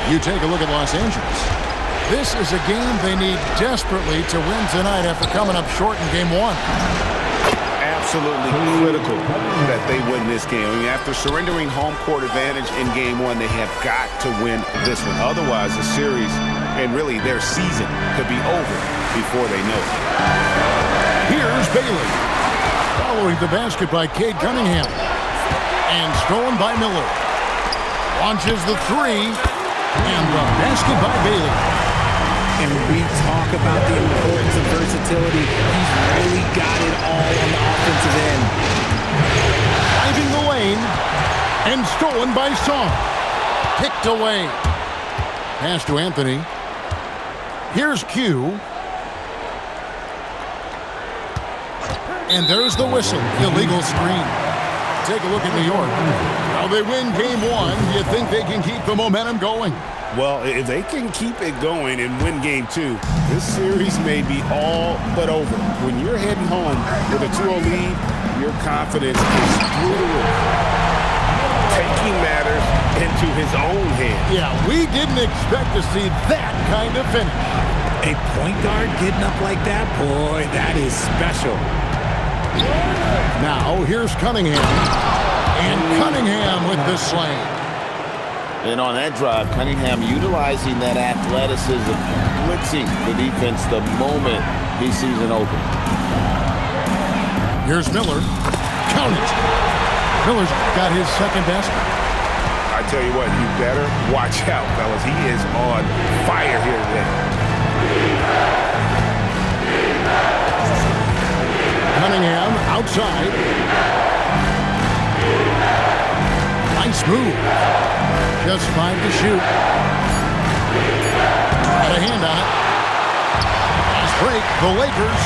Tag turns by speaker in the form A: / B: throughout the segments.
A: You take a look at Los Angeles. This is a game they need desperately to win tonight after coming up short in Game 1.
B: Absolutely critical that they win this game. I mean, after surrendering home court advantage in Game 1, they have got to win this one. Otherwise, the series and really their season could be over before they know it.
A: Here's Bailey. Following the basket by Cade Cunningham. And stolen by Miller. Launches the three. And the basket by Bailey.
C: And we talk about the importance of versatility. He's really got it all on the offensive end.
A: Driving the lane. And stolen by Song. Picked away. Pass to Anthony. Here's Q. And there's the whistle. Illegal screen. Take a look at New York. How they win Game 1. You think they can keep the momentum going?
B: Well, if they can keep it going and win Game 2, this series may be all but over. When you're heading home with a 2-0 lead, your confidence is through the roof. Taking matters into his own hands.
A: Yeah, we didn't expect to see that kind of finish.
C: A point guard getting up like that, boy, that is special.
A: Now, here's Cunningham. And Cunningham with the slam.
D: And on that drive, Cunningham utilizing that athleticism, blitzing the defense the moment he sees an open.
A: Here's Miller. Count it. Miller's got his second basket.
B: I tell you what, you better watch out, fellas. He is on fire here today.
A: Cunningham outside. Nice move. Just 5 to shoot. Got a hand on it. Nice break. The Lakers.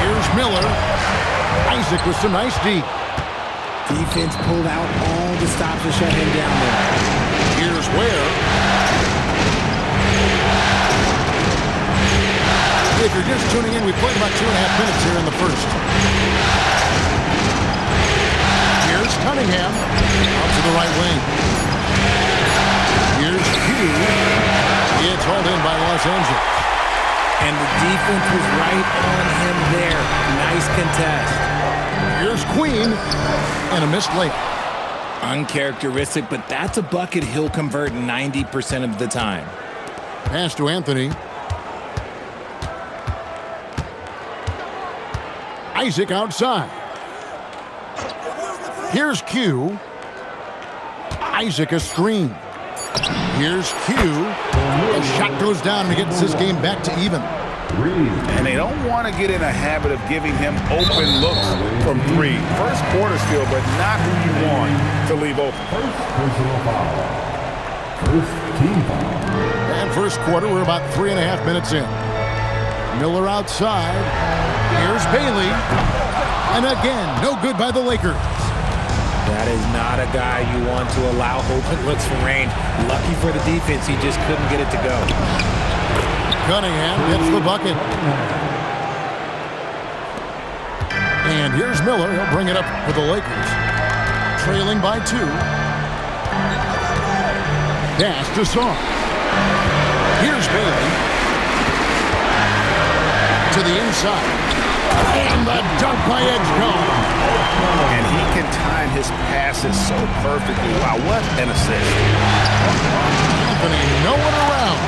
A: Here's Miller. Isaac with some nice D.
C: Defense pulled out all the stops to shut him down there.
A: Here's Ware. If you're just tuning in, we played about 2.5 minutes here in the first. Here's Cunningham. Out to the right wing. Here's Q. It's hauled in by Los Angeles.
C: And the defense was right on him there. Nice contest.
A: Here's Queen. And a missed layup.
C: Uncharacteristic, but that's a bucket he'll convert 90% of the time.
A: Pass to Anthony. Isaac outside. Here's Q. Isaac a screen. Here's Q. A shot goes down and gets this game back to even.
B: And they don't want to get in a habit of giving him open looks from three. First quarter still, but not who you want to leave open.
A: And first quarter, we're about 3.5 minutes in. Miller outside. Here's Bailey. And again, no good by the Lakers.
C: That is not a guy you want to allow open looks from range. Lucky for the defense, he just couldn't get it to go.
A: Cunningham gets the bucket. And here's Miller. He'll bring it up for the Lakers. Trailing by 2. Pass to Song. Here's Bailey. To the inside. And the dunk by Edgecombe.
B: And he can time his passes so perfectly. Wow, what an assist.
A: Anthony, no one around.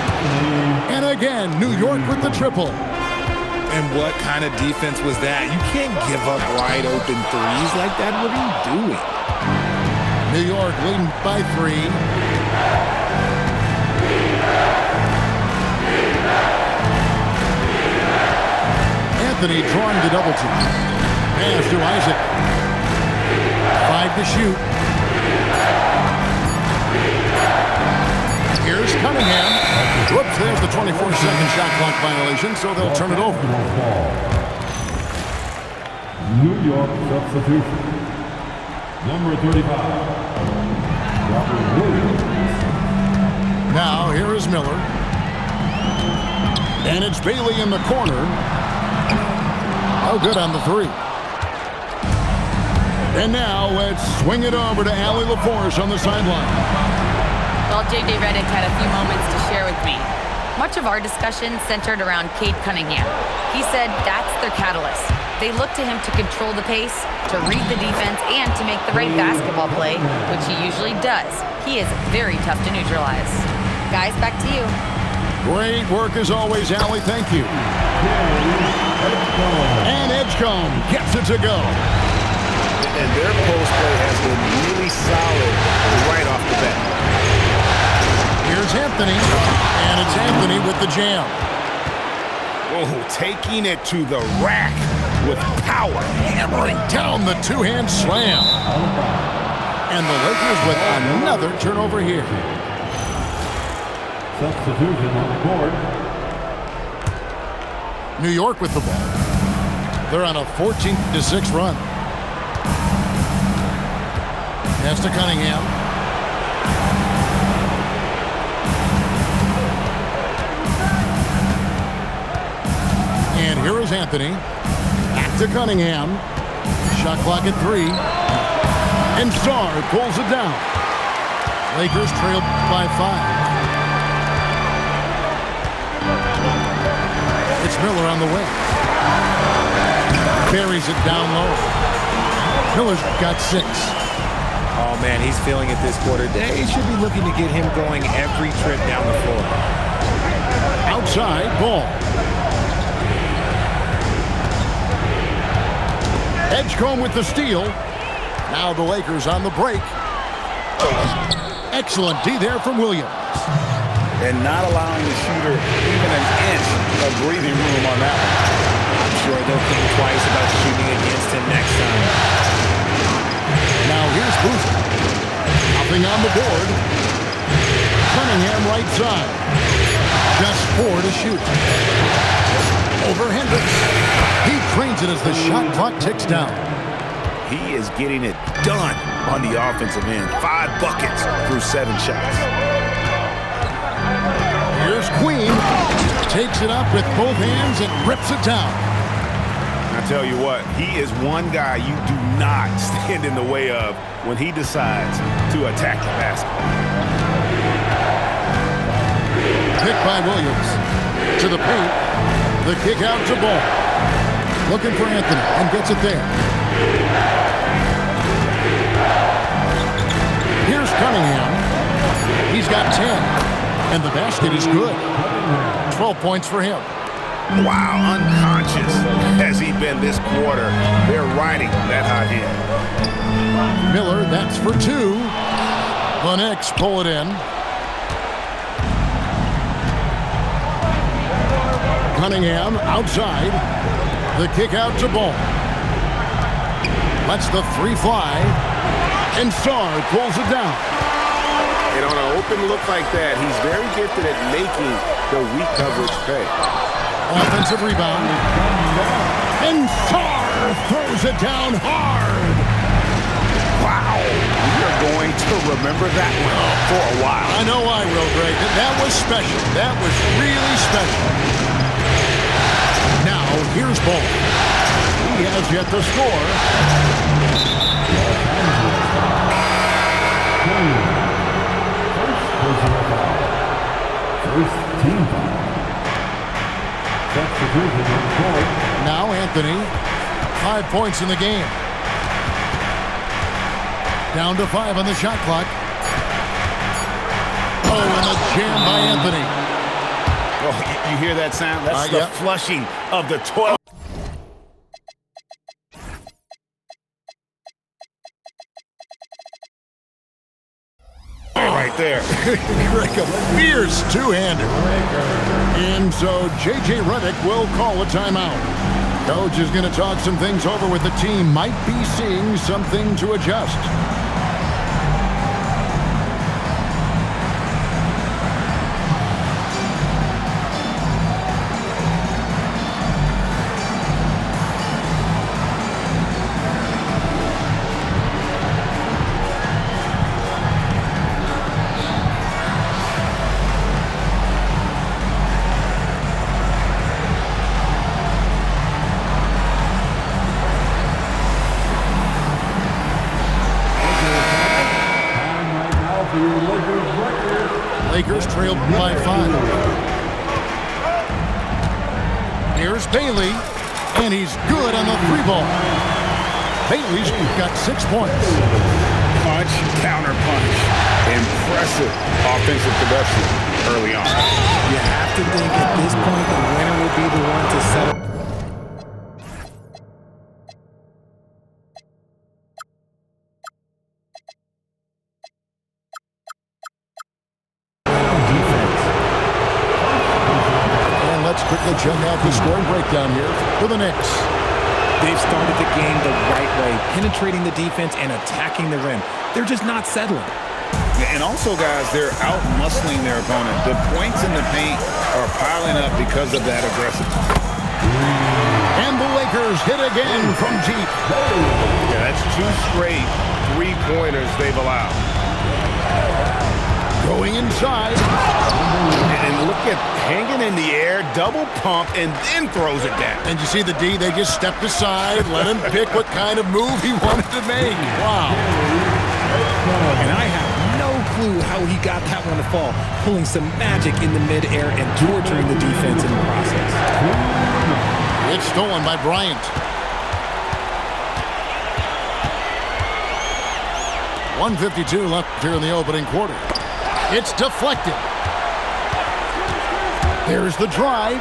A: And again, New York with the triple.
C: And what kind of defense was that? You can't give up wide open threes like that. What are you doing?
A: New York leading by 3. Anthony drawing the double team. Pass to Isaac. 5 to shoot. Here's Cunningham. Whoops, there's the 24-second shot clock violation, so they'll turn it over.
E: New York substitution. Number 35. Robert Williams.
A: Now, here is Miller. And it's Bailey in the corner. Oh, good on the 3. And now let's swing it over to Allie LaForce on the sideline.
F: Well, J.J. Redick had a few moments of our discussion centered around Cade Cunningham. He said that's their catalyst. They look to him to control the pace, to read the defense, and to make the right basketball play, which he usually does. He is very tough to neutralize. Guys, back to you.
A: Great work as always, Allie. Thank you. And Edgecombe gets it to go.
B: And their post play has been really solid right off the bat.
A: Here's Anthony, and it's Anthony with the jam.
B: Oh, taking it to the rack with power.
A: Hammering down the two-hand slam. And the Lakers with another turnover here.
E: Substitution on the board.
A: New York with the ball. They're on a 14-6 run. Pass to Cunningham. And here is Anthony. Back to Cunningham. Shot clock at 3. And Sarr pulls it down. Lakers trail by 5. It's Miller on the way. Buries it down low. Miller's got 6.
C: Oh, man, he's feeling it this quarter. They should be looking to get him going every trip down the floor.
A: Outside, ball. Edgecombe with the steal. Now the Lakers on the break. Excellent D there from Williams.
B: And not allowing the shooter even an inch of breathing room on that one.
C: I'm sure they'll think twice about shooting against him next time.
A: Now here's Boozer. Nothing on the board. Cunningham right side. Just 4 to shoot. Over Hendricks. He trains it as the shot clock ticks down.
B: He is getting it done on the offensive end. 5 buckets through 7 shots.
A: Here's Queen. Takes it up with both hands and rips it down.
B: I tell you what, he is one guy you do not stand in the way of when he decides to attack the basket.
A: Picked by Williams. To the paint. The kick out to Ball. Looking for Anthony and gets it there. Here's Cunningham. He's got 10. And the basket is good. 12 points for him.
B: Wow, unconscious has he been this quarter. They're riding that hot hand.
A: Miller, that's for 2. The Knicks pull it in. Cunningham outside. The kick out to Ball. Lets the 3 fly. And Sarr pulls it down.
B: And on an open look like that, he's very gifted at making the weak coverage pay.
A: Offensive rebound. And Sarr throws it down hard.
B: Wow. We are going to remember that one for a while.
A: I know I will, Greg. That was special. That was really special. Now, here's Ball. He has yet to score.
E: First team foul. Substitution on the court.
A: Now Anthony, 5 points in the game. Down to 5 on the shot clock. Oh, and a jam by Anthony.
B: Oh, you hear that sound? That's the flushing of the toilet. Right there.
A: Greg, a fierce two-hander. And so J.J. Redick will call a timeout. Coach is going to talk some things over with the team. Might be seeing something to adjust. Lakers trailed by 5. Here's Bailey, and he's good on the 3 ball. Bailey's got 6 points.
B: Punch, counter punch. Impressive offensive production early on.
C: You have to think at this point the winner will be the one to set up.
A: And let's quickly check out the scoring breakdown here for the Knicks.
C: They've started the game the right way, penetrating the defense and attacking the rim. They're just not settling.
B: And also, guys, they're out-muscling their opponent. The points in the paint are piling up because of that aggressiveness.
A: And the Lakers hit again from deep.
B: Yeah, that's 2 straight 3-pointers they've allowed.
A: Going inside.
B: And look at hanging in the air, double pump, and then throws it down.
A: And you see the D, they just stepped aside, let him pick what kind of move he wanted to make. Wow.
C: And I have no clue how he got that one to fall, pulling some magic in the midair and torturing the defense in the process.
A: It's stolen by Bryant. 1:52 left here in the opening quarter. It's deflected. There's the drive.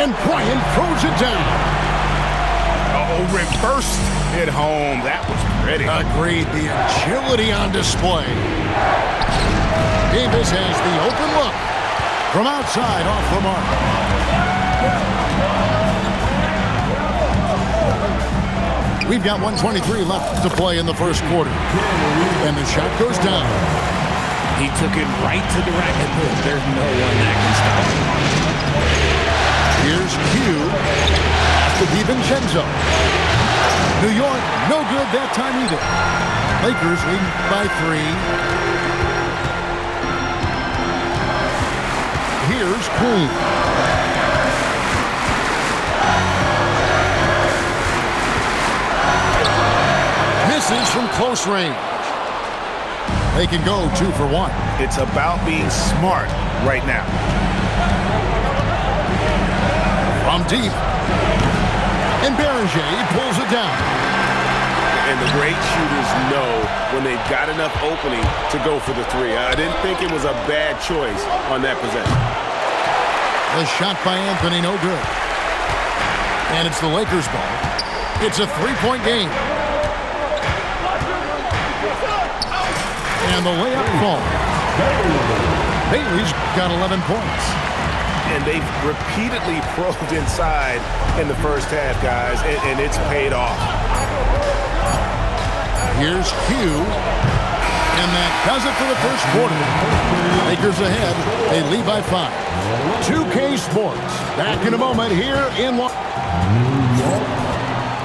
A: And Bryant throws it down.
B: Oh, reversed it home. That was pretty.
A: Agreed. The agility on display. Davis has the open look. From outside, off the mark. We've got 1:23 left to play in the first quarter. And the shot goes down.
C: He took it right to the racket. There's no one that can stop him.
A: Here's Q. Off to DiVincenzo. New York, no good that time either. Lakers lead by 3. Here's Queen. Misses from close range. They can go 2 for 1.
B: It's about being smart right now.
A: From deep. And Beringer pulls it down.
B: And the great shooters know when they've got enough opening to go for the 3. I didn't think it was a bad choice on that possession.
A: The shot by Anthony, no good. And it's the Lakers' ball. It's a 3-point game. And the layup falls. Bailey's got 11 points.
B: And they've repeatedly probed inside in the first half, guys, and it's paid off.
A: Here's Q. And that does it for the first quarter. Lakers ahead. They lead by 5. 2K Sports. Back in a moment here in New
E: York,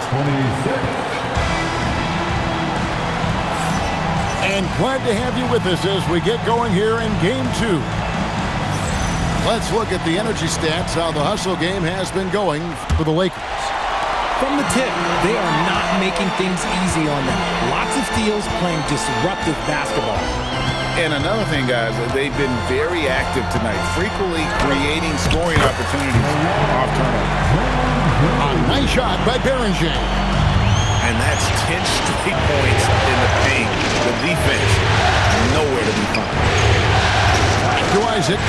E: 26.
A: And glad to have you with us as we get going here in Game 2. Let's look at the energy stats, how the hustle game has been going for the Lakers.
C: From the tip, they are not making things easy on them. Lots of steals, playing disruptive basketball.
B: And another thing, guys, they've been very active tonight, frequently creating scoring opportunities off turnover.
A: A nice shot by Beringer.
B: And that's 10 straight points in the paint. The defense, nowhere to be found.
A: To Isaac.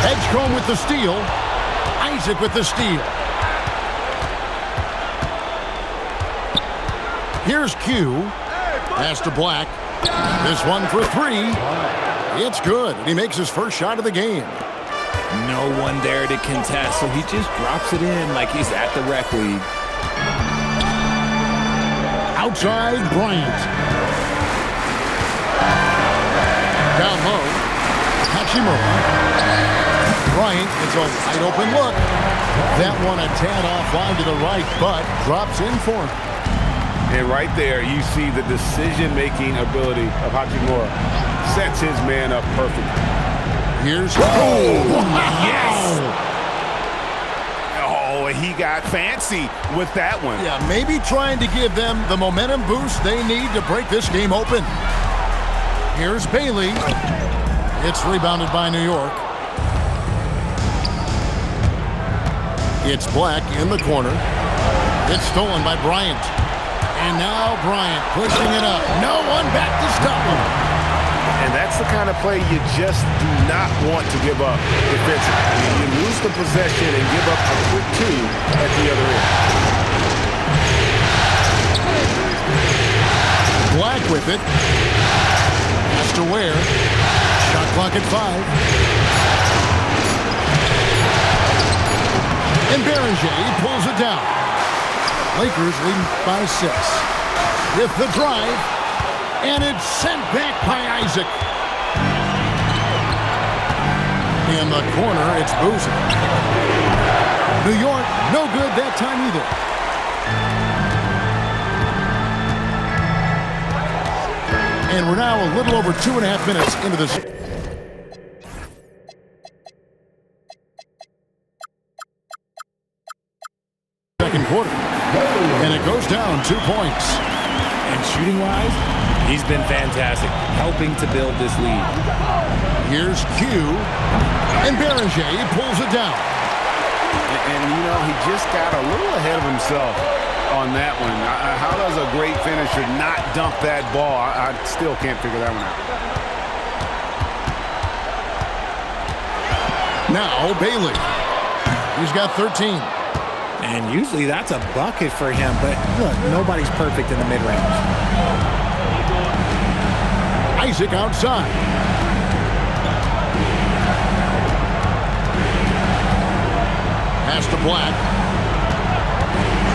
A: Edgecombe with the steal. Isaac with the steal. Here's Q. Pass to Black. This one for 3. It's good. He makes his first shot of the game.
C: No one there to contest, so he just drops it in like he's at the rec league.
A: Outside, Bryant. Down low, Hachimura. Bryant gets a wide open look. That one a tad offline to the right, but drops in for him.
B: And right there, you see the decision-making ability of Hachimura. Sets his man up perfectly.
A: Here's
B: Yes! Oh, he got fancy with that one.
A: Yeah, maybe trying to give them the momentum boost they need to break this game open. Here's Bailey. It's rebounded by New York. It's Black in the corner. It's stolen by Bryant. And now Bryant pushing it up. No one back to stop him.
B: And that's the kind of play you just do not want to give up defensively. You lose the possession and give up a quick two at the other end.
A: Black with it. Has to Ware. Shot clock at 5. And Beringer pulls it down. Lakers leading by 6. With the drive. And it's sent back by Isaac. In the corner, it's Boozer. New York, no good that time either. And we're now a little over 2.5 minutes into this. Second quarter. And it goes down 2 points.
C: And shooting-wise, he's been fantastic, helping to build this lead.
A: Here's Q. And Beringer pulls it down.
B: And, you know, he just got a little ahead of himself on that one. How does a great finisher not dump that ball? I still can't figure that one out.
A: Now Bailey. He's got 13.
C: And usually that's a bucket for him, but look, nobody's perfect in the mid-range.
A: Isaac outside. Pass to Black.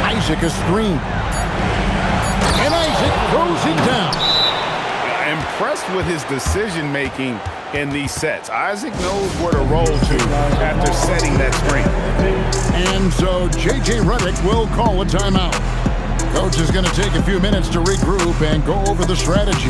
A: Isaac a screen. And Isaac throws it down.
B: Impressed with his decision-making in these sets. Isaac knows where to roll to after setting that screen.
A: And so J.J. Redick will call a timeout. Coach is going to take a few minutes to regroup and go over the strategy.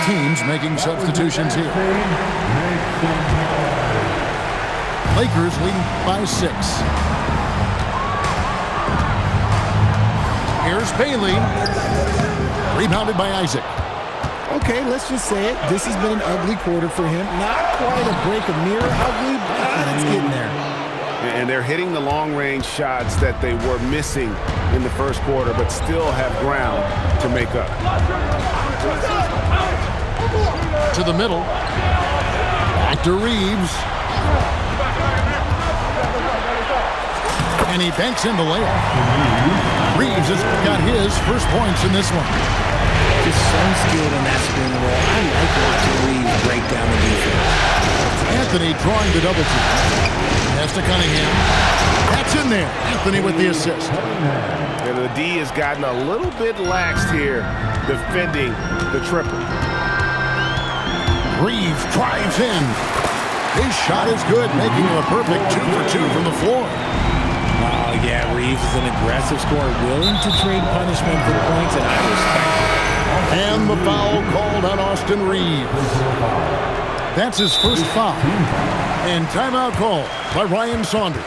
A: Teams making substitutions here. Lakers leading by 6. Here's Bailey. Rebounded by Isaac.
C: Okay, let's just say it. This has been an ugly quarter for him. Not quite a break of mirror ugly, but it's getting there.
B: And they're hitting the long-range shots that they were missing in the first quarter, but still have ground to make up.
A: To the middle. Back to Reeves. And he banks in the layup. Reeves has got his first points in this one.
C: Just so skilled in that screen roll. I like watching Reeves break down the defense.
A: Anthony drawing the double team. Pass to Cunningham. That's in there. Anthony with the assist.
B: And the D has gotten a little bit laxed here defending the triple.
A: Reeves drives in. His shot is good, making him a perfect 2 for 2 from the floor.
C: Oh, yeah, Reeves is an aggressive scorer, willing to trade punishment for points, and I respect it.
A: And the foul called on Austin Reeves. That's his first foul. And timeout call by Ryan Saunders.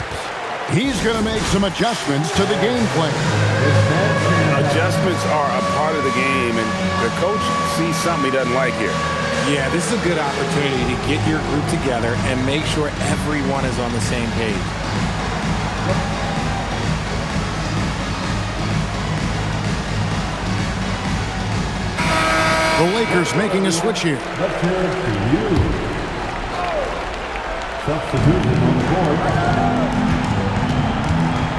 A: He's going to make some adjustments to the game plan.
B: Adjustments are a part of the game, and the coach sees something he doesn't like here.
C: Yeah, this is a good opportunity to get your group together and make sure everyone is on the same page.
A: The Lakers making a switch here.
E: Let's hear it for you. Substitution on the board.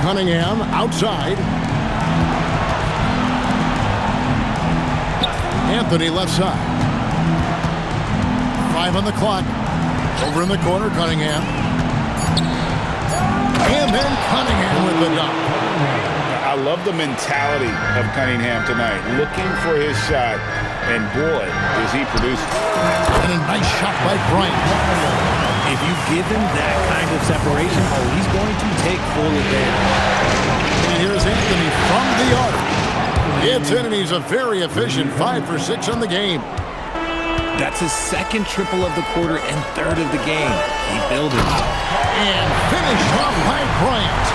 A: Cunningham outside. Anthony left side. 5 on the clock. Over in the corner, Cunningham. And then Cunningham with the dunk.
B: I love the mentality of Cunningham tonight, looking for his shot, and boy, is he producing.
A: And a nice shot by Bryant.
C: If you give him that kind of separation, he's going to take full advantage.
A: And here's Anthony gets in, and he's a very efficient 5 for 6 on the game.
C: That's his second triple of the quarter and third of the game. Keep building.
A: And finished off by Bryant.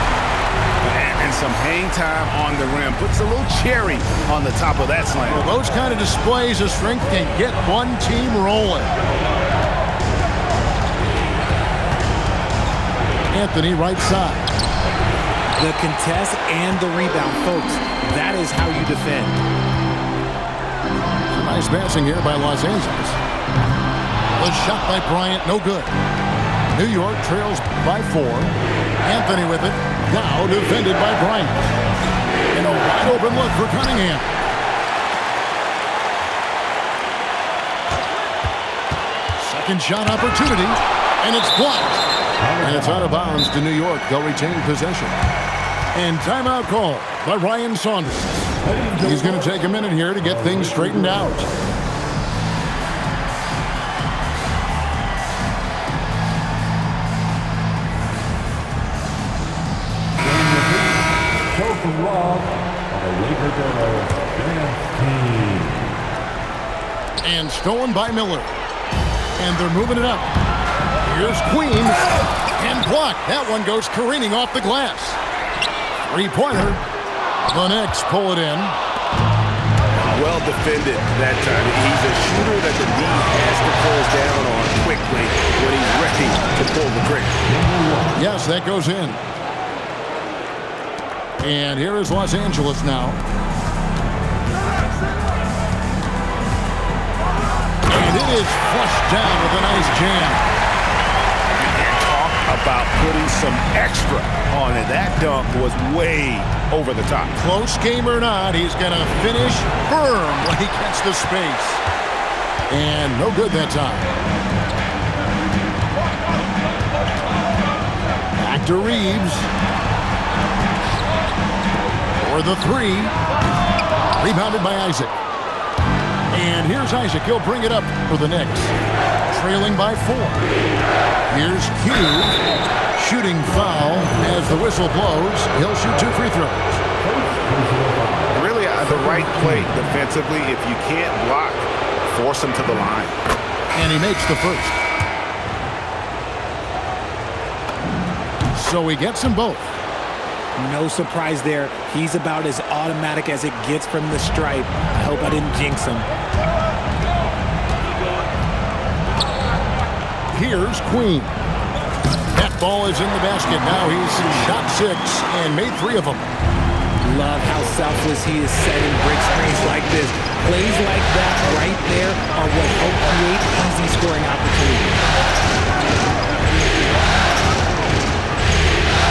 B: And some hang time on the rim. Puts a little cherry on the top of that slam.
A: Well, those kind of displays of strength can get one team rolling. Anthony, right side.
C: The contest and the rebound, folks. That is how you defend.
A: Nice passing here by Los Angeles. The shot by Bryant, no good. New York trails by 4. Anthony with it. Now defended by Bryant. And a wide open look for Cunningham. Second shot opportunity, and it's blocked. And it's out of bounds to New York. They'll retain possession. And timeout call by Ryan Saunders. He's going to take a minute here to get things straightened out.
E: Chosen Rob on the Laker Girls dance team.
A: And stolen by Miller. And they're moving it up. Here's Queen. And blocked. That one goes careening off the glass. Three-pointer. The Knicks pull it in.
B: Well defended that time. He's a shooter that the D has to close down on quickly when he's ready to pull the trigger.
A: Yes, that goes in. And here is Los Angeles now. And it is flushed down with a nice jam.
B: And talk about putting some extra on it. That dunk was way over the top.
A: Close game or not, he's going to finish firm when he gets the space. And no good that time. Back to Reeves. For the 3. Rebounded by Isaac. And here's Isaac. He'll bring it up for the Knicks. Trailing by 4. Here's Q. Shooting foul as the whistle blows. He'll shoot 2 free throws.
B: Really the right play defensively. If you can't block, force him to the line.
A: And he makes the first. So he gets them both.
C: No surprise there. He's about as automatic as it gets from the stripe. I hope I didn't jinx him.
A: Here's Queen. That ball is in the basket. Now he's shot 6 and made 3 of them.
C: Love how selfless he is setting brick screens like this. Plays like that right there are what help create easy scoring opportunities.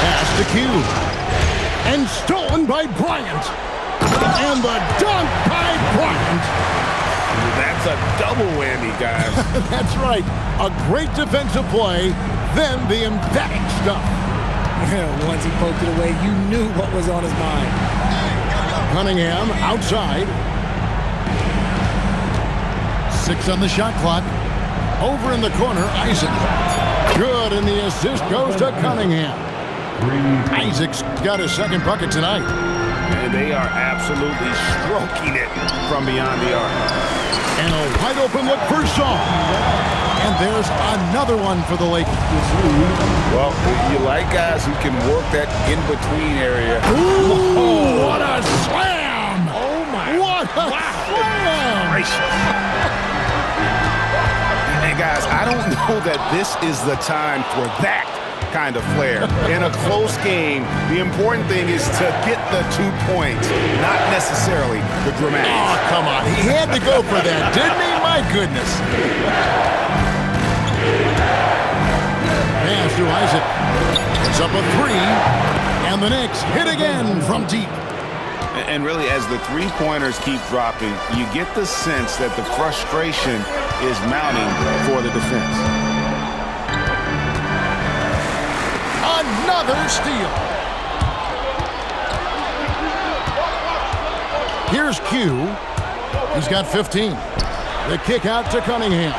A: Pass to Q. And stolen by Bryant. And the dunk by Bryant.
B: That's a double whammy, guys.
A: That's right. A great defensive play, then the emphatic stuff.
C: Once he poked it away, you knew what was on his mind.
A: Cunningham outside. 6 on the shot clock. Over in the corner, Isaac. Good, and the assist goes to Cunningham. Isaac's got his second bucket tonight.
B: And they are absolutely stroking it from beyond the arc.
A: And a wide open look for Shaw. And there's another one for the Lakers.
D: Well, you like guys who can work that in-between area.
A: Ooh, what a slam!
C: Oh, my.
A: What a slam!
B: And guys, I don't know that this is the time for that kind of flair. In a close game, the important thing is to get the 2 points, not necessarily the dramatics.
A: Oh, come on. He had to go for that, didn't he? My goodness. Pass to Isaac. It's up a 3. And the Knicks hit again from deep.
B: And really, as the three-pointers keep dropping, you get the sense that the frustration is mounting for the defense.
A: Another steal. Here's Q. He's got 15. The kick out to Cunningham.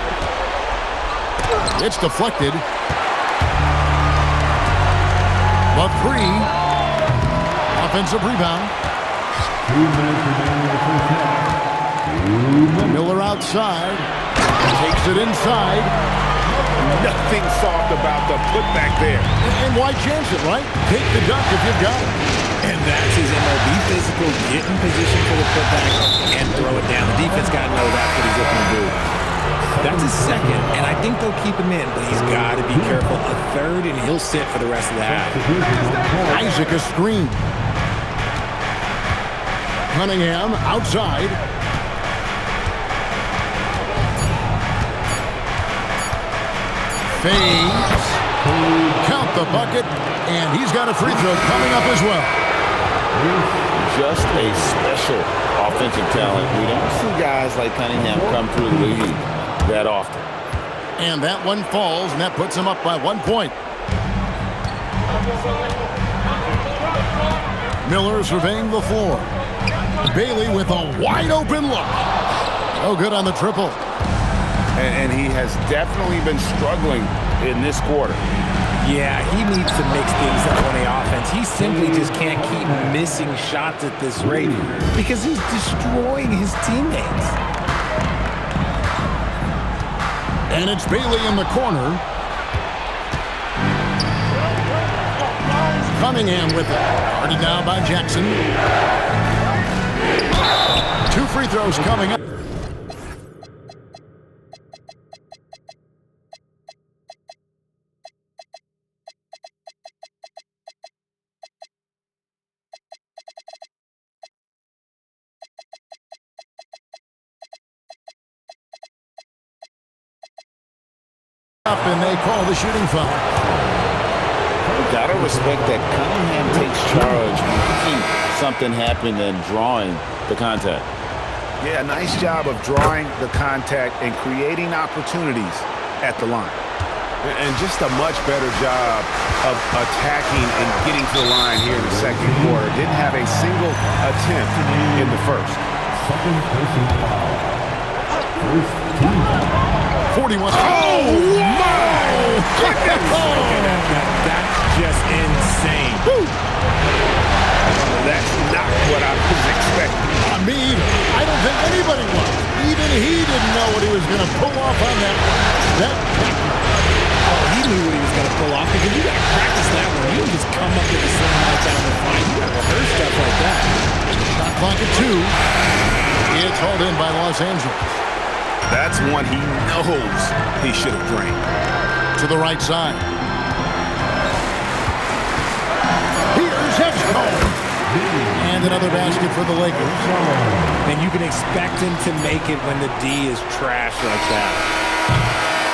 A: It's deflected. The 3. Offensive rebound.
E: 2 minutes remaining in the first half.
A: Miller outside. Takes it inside.
B: Nothing soft about the putback there.
A: And why chance it, right? Take the duck if you've got it.
C: And that's his MO. Be physical, get in position for the putback, and throw it down. The defense got to know that's what he's looking to do. That's his second, and I think they'll keep him in, but he's got to be careful. A third, and he'll sit for the rest of the half.
A: Isaac a screen. Cunningham outside. Fades. Count the bucket, and he's got a free throw coming up as well.
D: Just a special offensive talent. We don't see guys like Cunningham come through the league that often.
A: And that one falls, and that puts him up by 1 point. Miller surveying the floor. Bailey with a wide-open look. Oh, good on the triple.
B: And he has definitely been struggling in this quarter.
C: Yeah, he needs to mix things up on the offense. He simply just can't keep missing shots at this rate because he's destroying his teammates.
A: And it's Bailey in the corner. Cunningham with it. Guarded now by Jackson. 2 free throws coming up. And they call the shooting foul.
D: Gotta respect that Cunningham takes charge, making something happen and drawing the contact.
B: Yeah, nice job of drawing the contact and creating opportunities at the line. And just a much better job of attacking and getting to the line here in the second quarter. Didn't have a single attempt in the first.
E: Second person foul. First team foul.
A: 41. Oh, my goodness!
C: That's just insane.
A: Woo.
B: That's not what I was expecting.
A: Me either. I don't think anybody was. Even he didn't know what he was going to pull off on that.
C: Oh, he knew what he was going to pull off because you got to practice that one. You don't just come up with the same night down the fine. You got to rehearse stuff like that.
A: Shot clock at 2. It's hauled in by Los Angeles.
B: That's one he knows he should have drained.
A: To the right side. Here's Edgecombe. And another basket for the Lakers.
C: And you can expect him to make it when the D is trash like that.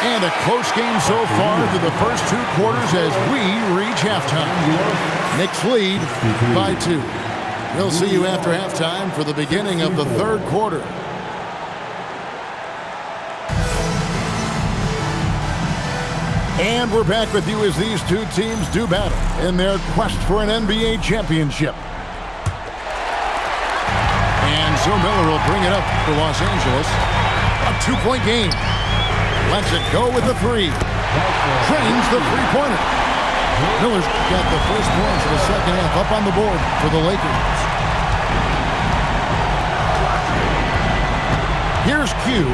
A: And a close game so far through the first 2 quarters as we reach halftime. Knicks lead by 2. We'll see you after halftime for the beginning of the third quarter. And we're back with you as these 2 teams do battle in their quest for an NBA championship. And so Miller will bring it up for Los Angeles. A 2-point game. Lets it go with the 3. Trains the 3-pointer. Miller's got the first points of the second half up on the board for the Lakers. Here's Q.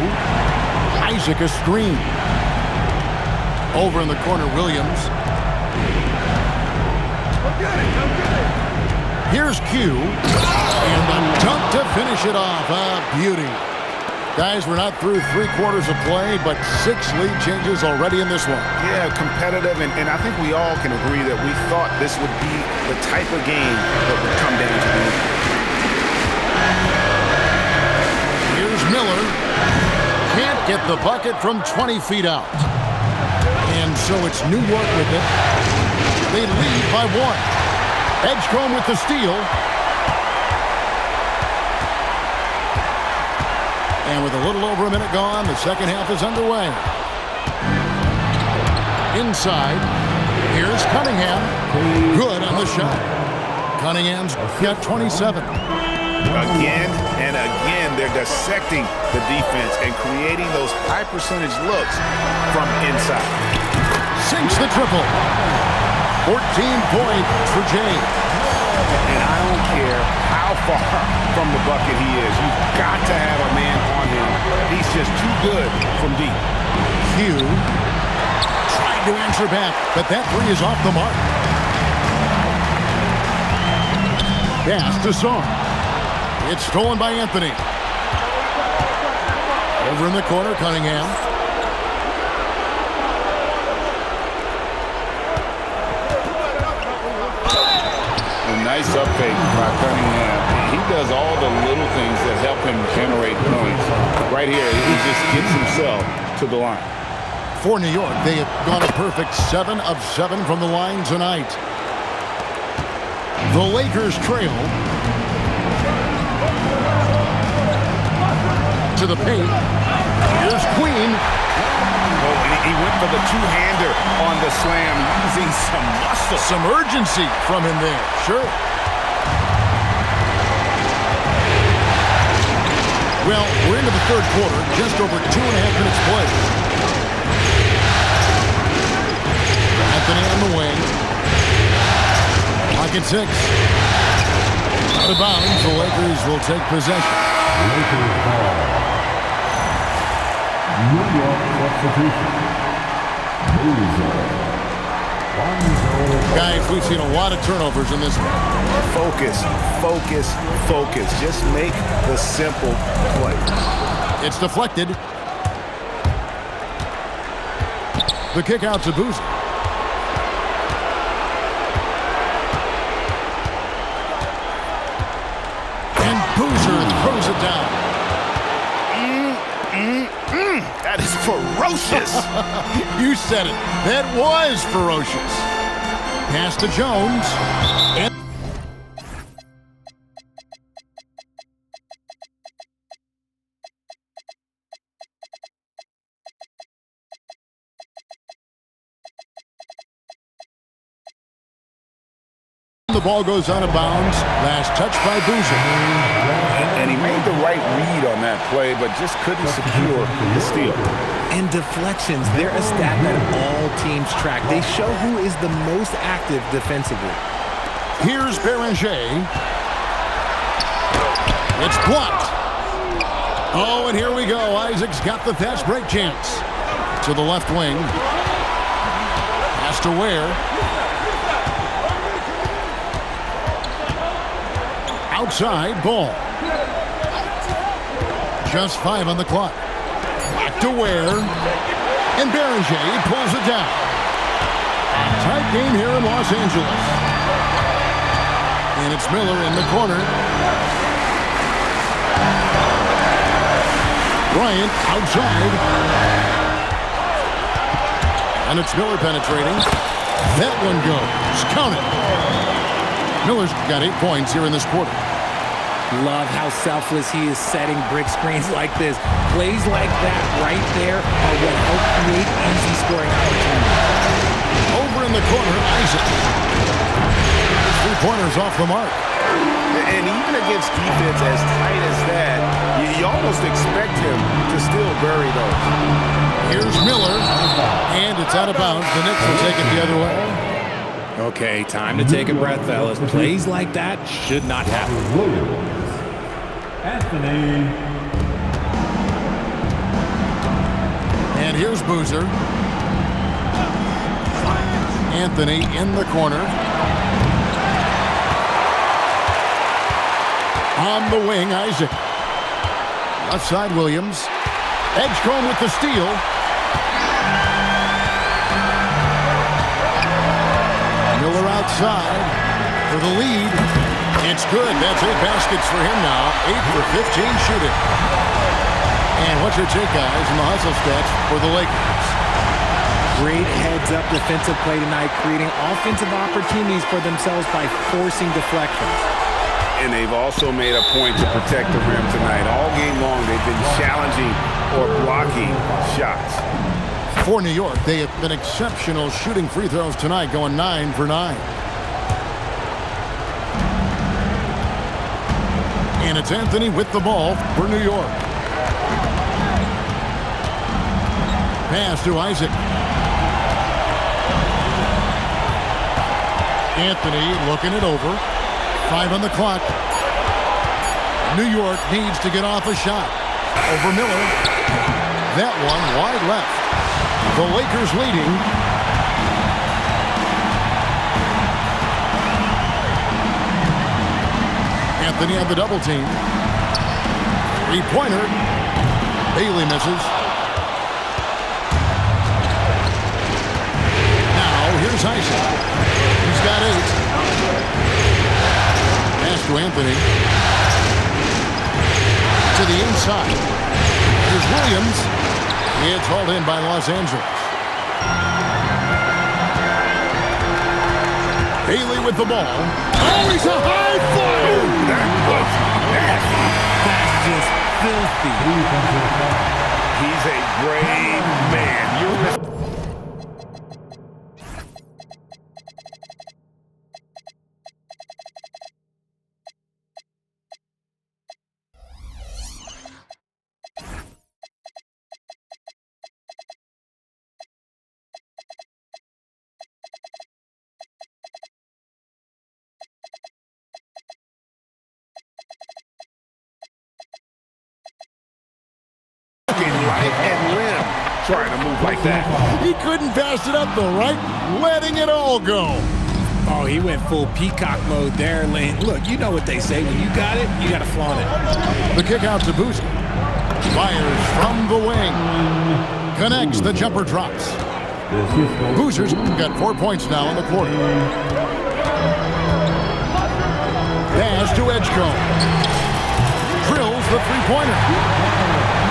A: Isaac a screen. Over in the corner, Williams. Here's Q. And the dunk to finish it off. A beauty. Guys, we're not through 3 quarters of play, but 6 lead changes already in this one.
B: Yeah, competitive, and I think we all can agree that we thought this would be the type of game that would come down to the end.
A: Here's Miller. Can't get the bucket from 20 feet out. And so it's New York with it. They lead by 1. Edgecombe with the steal. And with a little over a minute gone, the second half is underway. Inside, here's Cunningham. Good on the shot. Cunningham's got 27.
B: Again and again, they're dissecting the defense and creating those high percentage looks from inside.
A: Sinks the triple. 14 points for James.
B: And I don't care how far from the bucket he is. You've got to have a man on him. He's just too good from deep.
A: Hugh tried to answer back, but that three is off the mark. Pass to Song. It's stolen by Anthony. Over in the corner, Cunningham.
B: A nice up fake by Cunningham. He does all the little things that help him generate points. Right here, he just gets himself to the line.
A: For New York, they have gone a perfect 7 of 7 from the line tonight. The Lakers trail. To the paint. Here's Queen.
B: Oh, and he went for the two-hander on the slam, using some muscle.
A: Some urgency from him there. Sure. Well, we're into the third quarter. Just over 2.5 minutes played. Anthony on the wing. Pocket 6. Out of bounds. The Lakers will take possession.
E: Lakers ball. New York substitution. Boozer.
A: Guys, we've seen a lot of turnovers in this one.
B: Focus, focus, focus. Just make the simple play.
A: It's deflected. The kick out to Boozer. And Boozer throws it down.
B: That is ferocious.
A: You said it. That was ferocious. Pass to Jones. And the ball goes out of bounds. Last touch by Boozer.
B: And he made the right read on that play, but just couldn't secure the steal.
C: And deflections, they're a stat that all teams track. They show who is the most active defensively.
A: Here's Beranger. It's blocked. Oh, and here we go. Isaac's got the fast break chance. To the left wing. Pass to Ware. Outside ball. Just 5 on the clock. Back to Ware. And Beranger pulls it down. Tight game here in Los Angeles. And it's Miller in the corner. Bryant outside. And it's Miller penetrating. That one goes. Count it. Miller's got 8 points here in this quarter.
C: Love how selfless he is setting brick screens like this. Plays like that right there are what help create easy scoring opportunities.
A: Over in the corner, Isaac. 3-pointers off the mark.
B: And even against defense as tight as that, you almost expect him to still bury those.
A: Here's Miller, and it's out of bounds. The Knicks will take it the other way.
C: Okay, time to take a breath, fellas. Plays like that should not happen.
E: Anthony.
A: And here's Boozer. Anthony in the corner. On the wing, Isaac. Left side, Williams. Edgecombe with the steal. Miller outside for the lead. It's good. That's 8 baskets for him now. 8 for 15 shooting. And what's your take, guys, in the hustle stats for the Lakers?
C: Great heads-up defensive play tonight, creating offensive opportunities for themselves by forcing deflections.
B: And they've also made a point to protect the rim tonight. All game long, they've been challenging or blocking shots.
A: For New York, they have been exceptional shooting free throws tonight, going 9 for 9. And it's Anthony with the ball for New York. Pass to Isaac. Anthony looking it over. 5 on the clock. New York needs to get off a shot. Over Miller. That one wide left. The Lakers leading. Anthony on the double team. Three-pointer. Bailey misses. Now here's Isaac. He's got 8. Pass to Anthony. To the inside. Here's Williams. It's hauled in by Los Angeles. Bailey with the ball. Oh, he's a high flyer!
B: That was nasty.
C: That's just filthy.
B: He's a brave man. Life and limb trying to move like that.
A: He couldn't pass it up though, right? Letting it all go.
C: Oh, he went full peacock mode there, Lane. Look, you know what they say. When you got it, you got to flaunt it.
A: The kick out to Boozer. Fires from the wing. Connects, the jumper drops. Boozer's got 4 points now in the quarter. Pass to Edgecombe. Drills the three-pointer.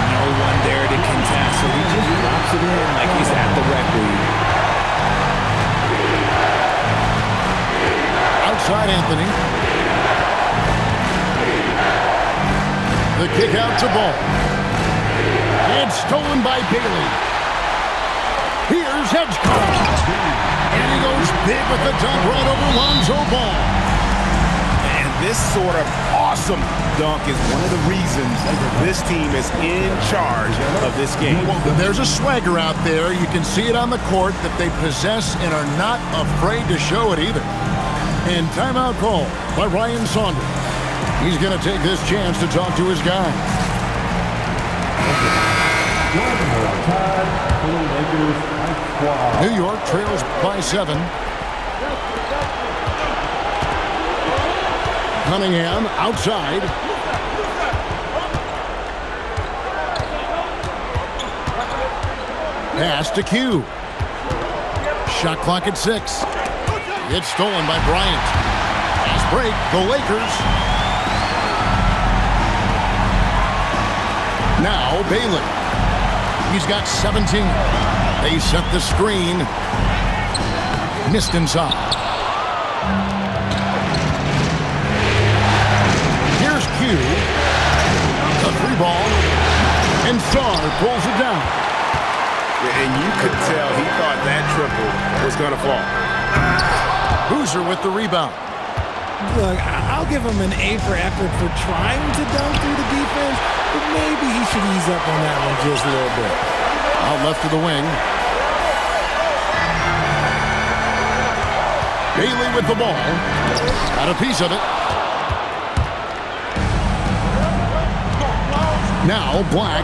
C: No one there to contest, so he just drops it in like he's at the rec league.
A: Outside Anthony. The kick out to Ball. It's stolen by Bailey. Here's Edgecombe. And he goes big with the dunk right over Lonzo Ball.
B: And this sort of awesome dunk is one of the reasons this team is in charge of this game.
A: Well, there's a swagger out there. You can see it on the court that they possess and are not afraid to show it either. And timeout call by Ryan Saunders. He's going to take this chance to talk to his guys. New York trails by 7. Cunningham outside. Pass to Q. Shot clock at 6. It's stolen by Bryant. Fast break, the Lakers. Now Bailey. He's got 17. They set the screen. Missed inside. Here's Q. The free ball. And Sarr pulls it down.
B: And you could tell he thought that triple was going to fall.
A: Boozer with the rebound.
C: Look, I'll give him an A for effort for trying to dunk through the defense, but maybe he should ease up on that one just a little bit.
A: Out left to the wing. Bailey with the ball. Got a piece of it. Now Black.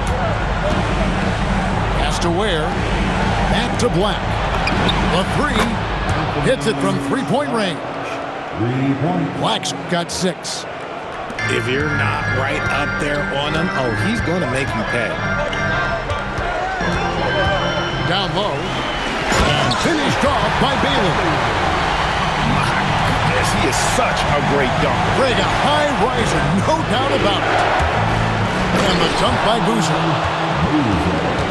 A: Pass to Ware. Back to Black. The three. Hits it from three-point range.
E: 3 points.
A: Black's got 6.
C: If you're not right up there on him, oh, he's going to make you pay.
A: Down low. And finished off by Bailey.
B: My goodness, he is such a great dunker.
A: Greg, a high riser, no doubt about it. And the dunk by Boozer.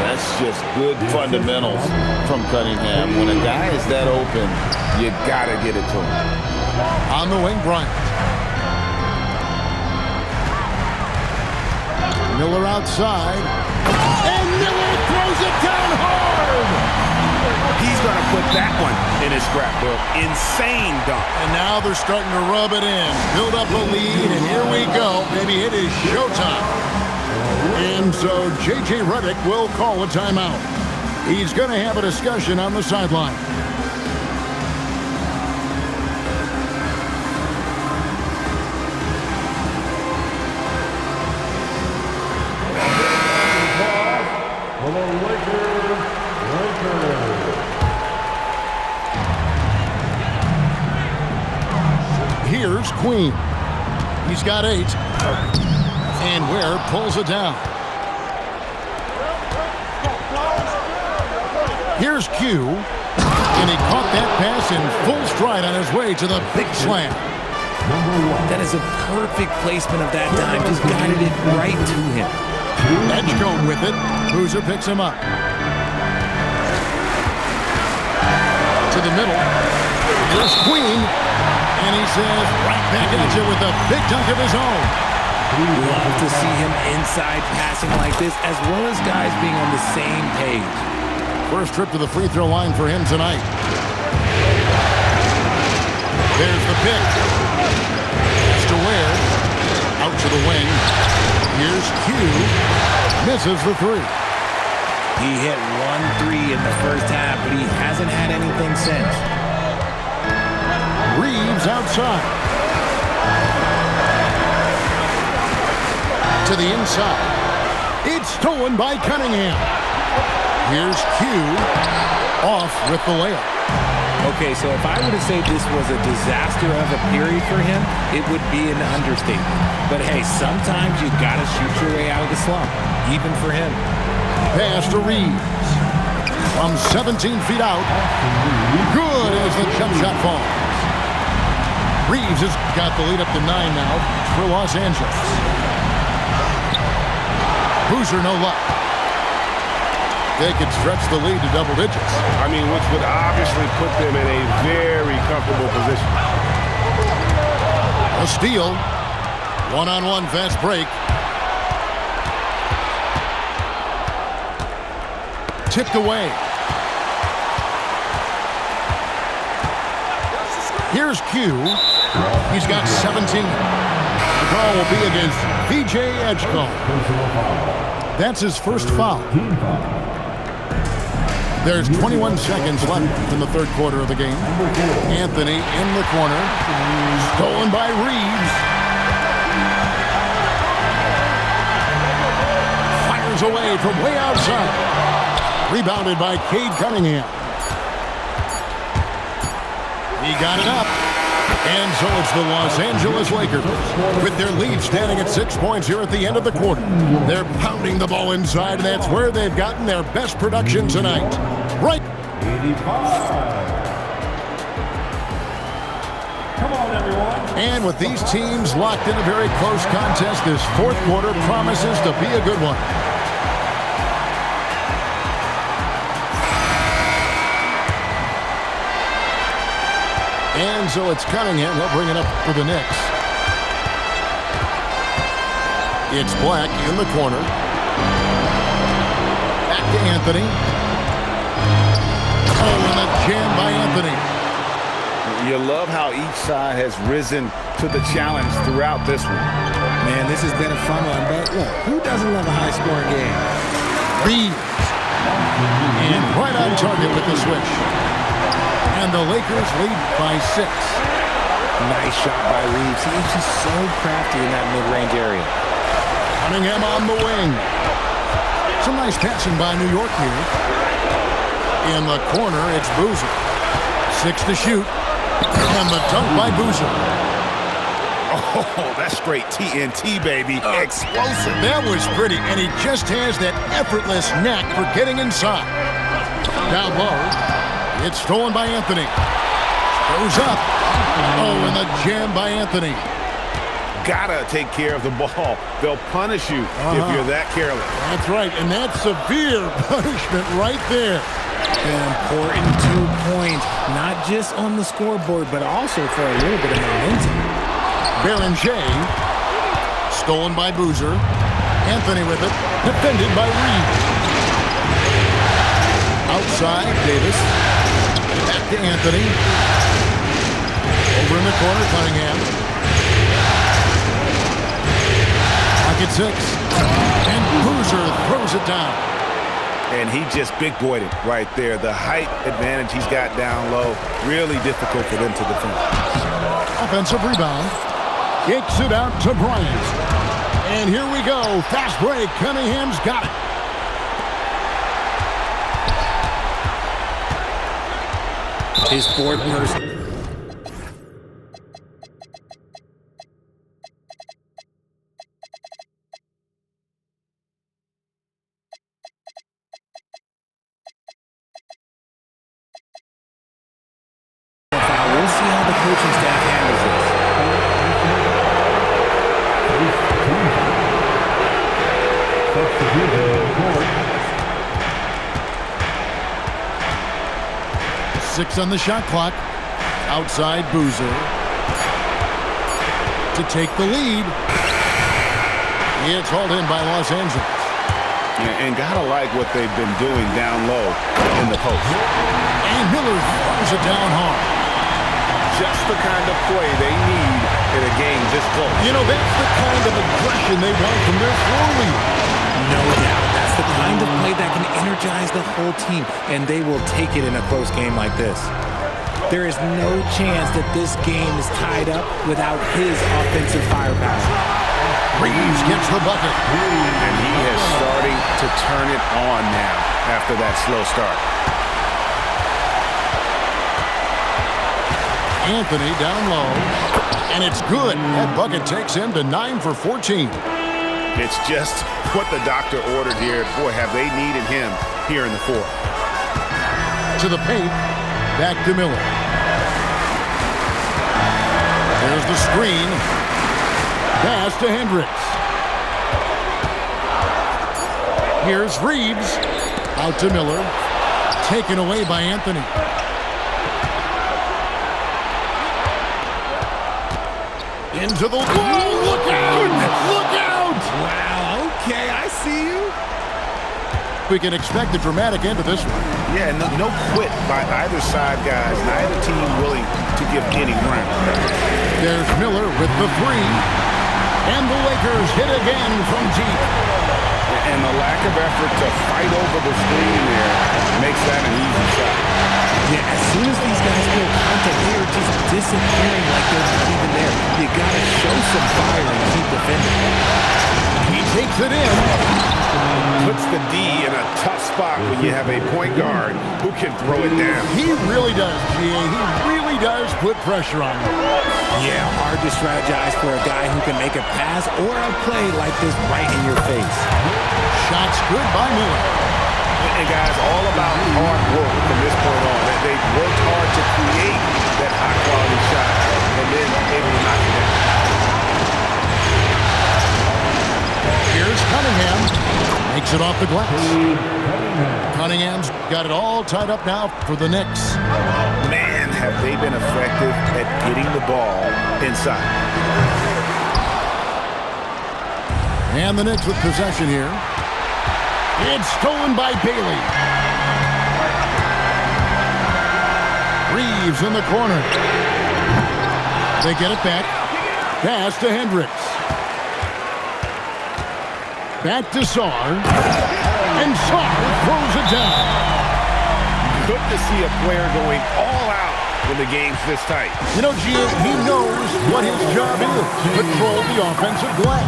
D: That's just good fundamentals from Cunningham. When a guy is that open, you got to get it to him.
A: On the wing, Bryant. Miller outside. And Miller throws it down hard.
B: He's going to put that one in his scrapbook. Insane dunk.
A: And now they're starting to rub it in. Build up a lead, and here we go. Maybe it is showtime. And so J.J. Redick will call a timeout. He's going to have a discussion on the sideline. Here's Queen. He's got 8. And Ware pulls it down. Here's Q. And he caught that pass in full stride on his way to the big slam.
C: That is a perfect placement of that dime. Just guided it right to him.
A: Edgecombe with it. Boozer picks him up. To the middle. Here's Queen. And he says, right back at you with a big dunk of his own.
C: Love to see him inside passing like this, as well as guys being on the same page.
A: First trip to the free throw line for him tonight. There's the pick. It's to Ware. Out to the wing. Here's Q. Misses the 3.
C: He hit 1 3 in the first half, but he hasn't had anything since.
A: Reeves outside. To the inside. It's stolen by Cunningham. Here's Q. Off with the layup.
C: Okay, so if I were to say this was a disaster of a period for him, it would be an understatement. But hey, sometimes you gotta shoot your way out of the slump, even for him.
A: Pass to Reeves. From 17 feet out. Good as the jump shot falls. Reeves has got the lead up to 9 now for Los Angeles. Boozer no luck. They could stretch the lead to double digits.
B: I mean, which would obviously put them in a very comfortable position.
A: A steal. One-on-one fast break. Tipped away. Here's Q. He's got 17. The call will be against VJ Edgecombe. That's his first foul. There's 21 seconds left in the third quarter of the game. Anthony in the corner. Stolen by Reeves. Fires away from way outside. Rebounded by Cade Cunningham. He got it up. And so it's the Los Angeles Lakers with their lead standing at 6 points here at the end of the quarter. They're pounding the ball inside, and that's where they've gotten their best production tonight. Right.
E: 85. Come on, everyone.
A: And with these teams locked in a very close contest, this fourth quarter promises to be a good one. And so it's Cunningham. He'll bring it up for the Knicks. It's Black in the corner. Back to Anthony. Oh, and a jam by Anthony.
D: You love how each side has risen to the challenge throughout this one.
C: Man, this has been a fun one, but look, who doesn't love a high-scoring game?
A: Reeves. And right on target with the switch. And the Lakers lead by 6.
C: Nice shot by Reeves. He is just so crafty in that mid-range area.
A: Cunningham on the wing. Some nice passing by New York here. In the corner, it's Boozer. 6 to shoot. And the dunk by Boozer.
B: Oh, that's straight TNT, baby. Explosive.
A: That was pretty, and he just has that effortless knack for getting inside. Down low. It's stolen by Anthony. Goes up. Oh, and the jam by Anthony.
B: Gotta take care of the ball. They'll punish you if you're that careless.
A: That's right, and that's severe punishment right there.
C: An important 2 points, not just on the scoreboard, but also for a little bit of momentum.
A: Berenger. Stolen by Boozer. Anthony with it. Defended by Reeves. Outside, Davis. Back to Anthony. Over in the corner, Cunningham. Pocket 6. And Boozer throws it down.
B: And he just big-boyed it right there. The height advantage he's got down low, really difficult for them to defend.
A: Offensive rebound. Kicks it out to Bryant. And here we go. Fast break. Cunningham's got it.
C: His fourth person.
A: 6 on the shot clock. Outside Boozer to take the lead. It's hauled in by Los Angeles.
B: And gotta like what they've been doing down low in the post.
A: And Miller throws it down hard.
B: Just the kind of play they need in a game this close.
A: You know, that's the kind of aggression they want from their floor leader.
C: No doubt. That's the kind of play that can energize the whole team, and they will take it in a close game like this. There is no chance that this game is tied up without his offensive firepower.
A: Reeves gets the bucket.
B: And he is starting to turn it on now after that slow start.
A: Anthony down low. And it's good. That bucket takes him to 9 for 14.
B: It's just what the doctor ordered here. Boy, have they needed him here in the fourth.
A: To the paint. Back to Miller. There's the screen. Pass to Hendricks. Here's Reeves. Out to Miller. Taken away by Anthony. Into the wall. Look out! Look out!
C: Wow, okay, I see you.
A: We can expect a dramatic end to this one.
B: Yeah, no quit by either side, guys. Neither team willing to give any ground.
A: There's Miller with the three. And the Lakers hit again from deep.
B: And the lack of effort to fight over the screen there makes that an easy shot.
C: Yeah, as soon as these guys feel contact, they are just disappearing like they're not even there. You gotta show some fire and keep defending.
A: He takes it in.
B: Puts the D in a tough spot when you have a point guard who can throw it down.
A: He really does, G.A. He really does put pressure on him.
C: Yeah, hard to strategize for a guy who can make a pass or a play like this right in your face.
A: Shots good by Miller.
B: And guys, all about hard work from this point on. They've worked hard to create that high-quality shot and then able to knock it down.
A: Here's Cunningham. Makes it off the glass. Cunningham's got it all tied up now for the Knicks.
B: Man, have they been effective at getting the ball inside.
A: And the Knicks with possession here. It's stolen by Bailey. Reeves in the corner. They get it back. Pass to Hendricks. Back to Sarr. And Sarr throws it down.
B: Good to see a player going all out when the game's this tight.
A: You know, Gia, he knows what his job is. Control the offensive glass.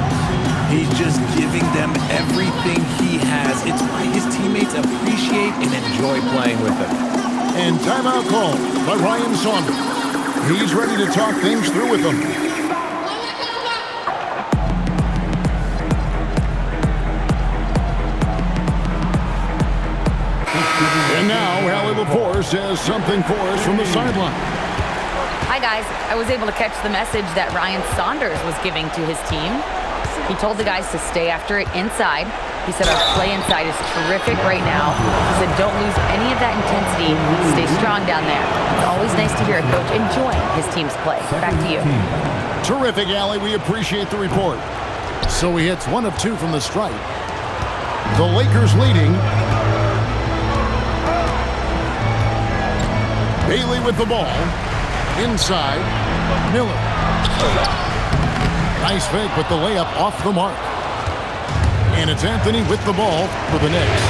C: He's just giving them everything he has. It's why his teammates appreciate and enjoy playing with him.
A: And timeout call by Ryan Saunders. He's ready to talk things through with them. And now, Allie LaForce says something for us from the sideline.
F: Hi, guys. I was able to catch the message that Ryan Saunders was giving to his team. He told the guys to stay after it inside. He said our play inside is terrific right now. He said don't lose any of that intensity. Stay strong down there. It's always nice to hear a coach enjoying his team's play. Back to you.
A: Terrific, Allie. We appreciate the report. So he hits 1 of 2 from the stripe. The Lakers leading. Bailey with the ball. Inside. Miller. Nice fake, but the layup off the mark. And it's Anthony with the ball for the Knicks.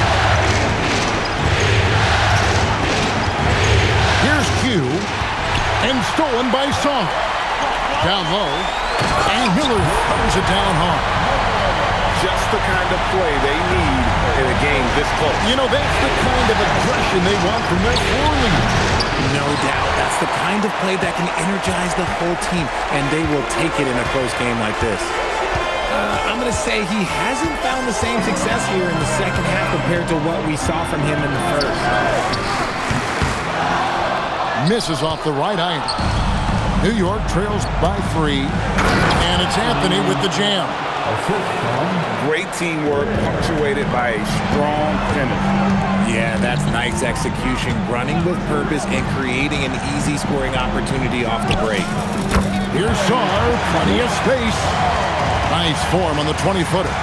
A: Here's Q. And stolen by Song. Down low. And Miller throws it down hard.
B: Just the kind of play they need in a game this close.
A: You know, that's the kind of aggression they want from their floor leader.
C: No doubt. That's the kind of play that can energize the whole team, and they will take it in a close game like this. I'm going to say he hasn't found the same success here in the second half compared to what we saw from him in the first.
A: Misses off the right iron. New York trails by 3. And it's Anthony with the jam.
E: Assist from
B: Great teamwork punctuated by a strong finish.
C: Yeah, that's nice execution, running with purpose and creating an easy scoring opportunity off the break.
A: Here's Sarr, plenty of space. Nice form on the 20-footer.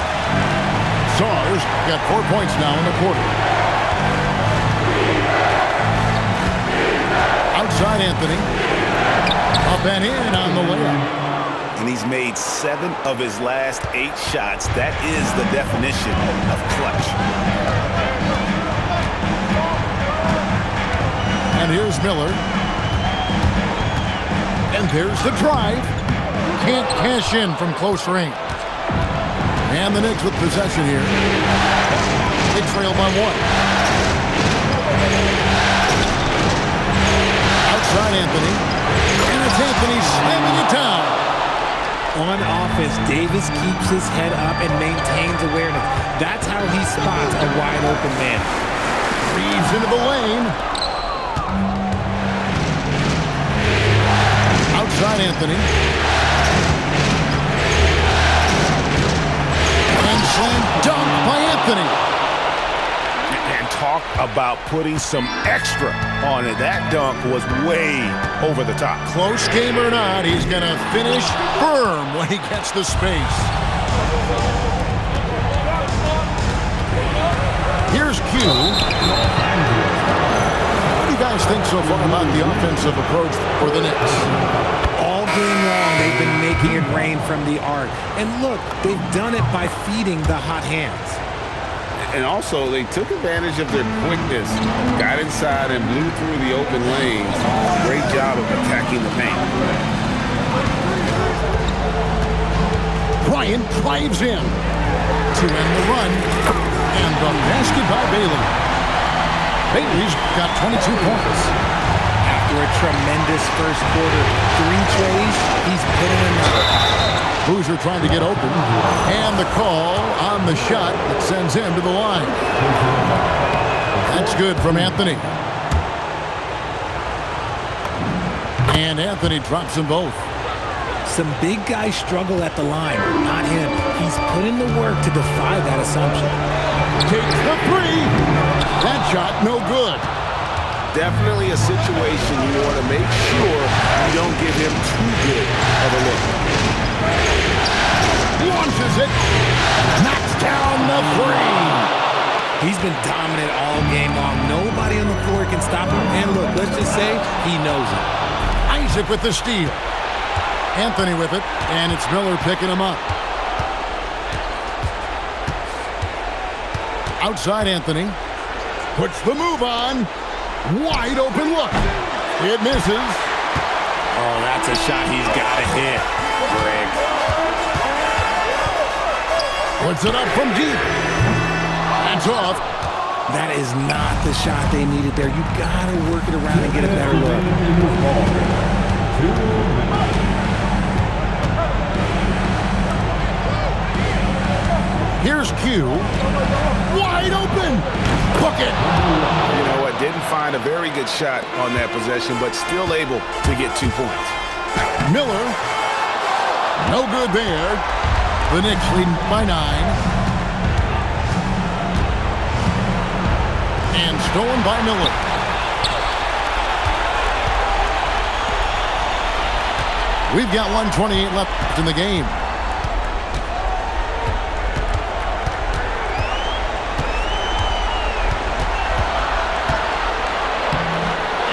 A: Sarr's got 4 points now in the quarter. Outside Anthony. Up and in on the layup.
B: And he's made 7 of his last 8 shots. That is the definition of clutch.
A: And here's Miller. And there's the drive. Can't cash in from close range. And the Knicks with possession here. They trail by 1. Outside Anthony. And it's Anthony slamming it down.
C: On offense, Davis keeps his head up and maintains awareness. That's how he spots a wide open man.
A: Reeves into the lane. Outside Anthony. And slam dunk by Anthony.
B: And talk about putting some extra on it. That dunk was way over the top.
A: Close game or not, he's going to finish firm when he gets the space. Here's Q. What do you guys think so far about the offensive approach for the Knicks?
C: All game long, they've been making it rain from the arc. And look, they've done it by feeding the hot hands.
B: And also, they took advantage of their quickness, got inside and blew through the open lanes. Great job of attacking the paint.
A: Bryant drives in to end the run. And the basket by Bailey. Bailey's got 22 points.
C: After a tremendous first quarter, 3 trays, he's put in another.
A: Boozer trying to get open. And the call on the shot that sends him to the line. That's good from Anthony. And Anthony drops them both.
C: Some big guys struggle at the line, not him. He's put in the work to defy that assumption.
A: Takes the 3. That shot no good.
B: Definitely a situation you want to make sure you don't give him too good of a look.
A: Launches it. Knocks down the 3.
C: He's been dominant all game long. Nobody on the floor can stop him. And look, let's just say he knows it.
A: Isaac with the steal. Anthony with it, and it's Miller picking him up. Outside Anthony. Puts the move on. Wide open look. It misses.
C: Oh, that's a shot he's got to hit. Greg.
A: Puts it up from deep. That's off.
C: That is not the shot they needed there. You got to work it around and get a better look.
A: Here's Q. Wide open. Book it.
B: You know what? Didn't find a very good shot on that possession, but still able to get 2 points.
A: Miller. No good there. The Knicks leading by 9. And stolen by Miller. We've got 1:28 left in the game.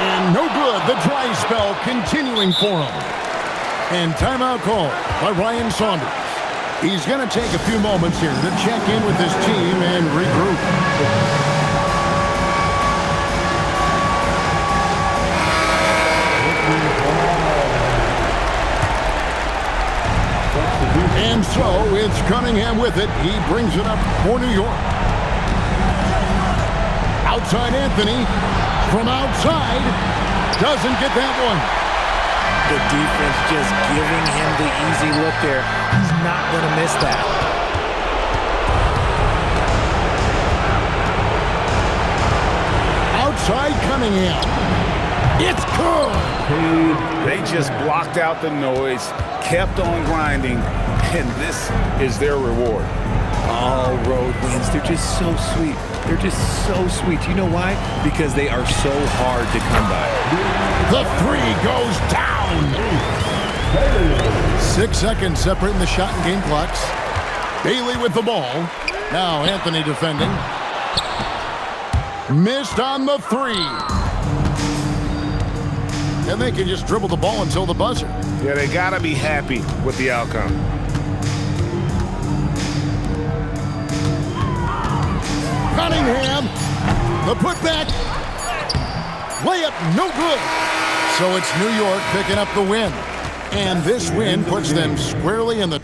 A: And no good. The dry spell continuing for him. And timeout call by Ryan Saunders. He's going to take a few moments here to check in with his team and regroup. And so it's Cunningham with it. He brings it up for New York. Outside Anthony. From outside. Doesn't get that one.
C: The defense just giving him the easy look there. He's not going to miss that.
A: Outside Cunningham. It's good.
B: They just blocked out the noise, kept on grinding, and this is their reward.
C: All road wins. They're just so sweet. They're just so sweet. You know why? Because they are so hard to come by.
A: The three goes down. 6 seconds separating the shot and game clocks. Bailey with the ball. Now Anthony defending. Missed on the three. And they can just dribble the ball until the buzzer.
B: Yeah, they got to be happy with the outcome.
A: Cunningham, the putback, layup, no good. So it's New York picking up the win. And this win puts them squarely in the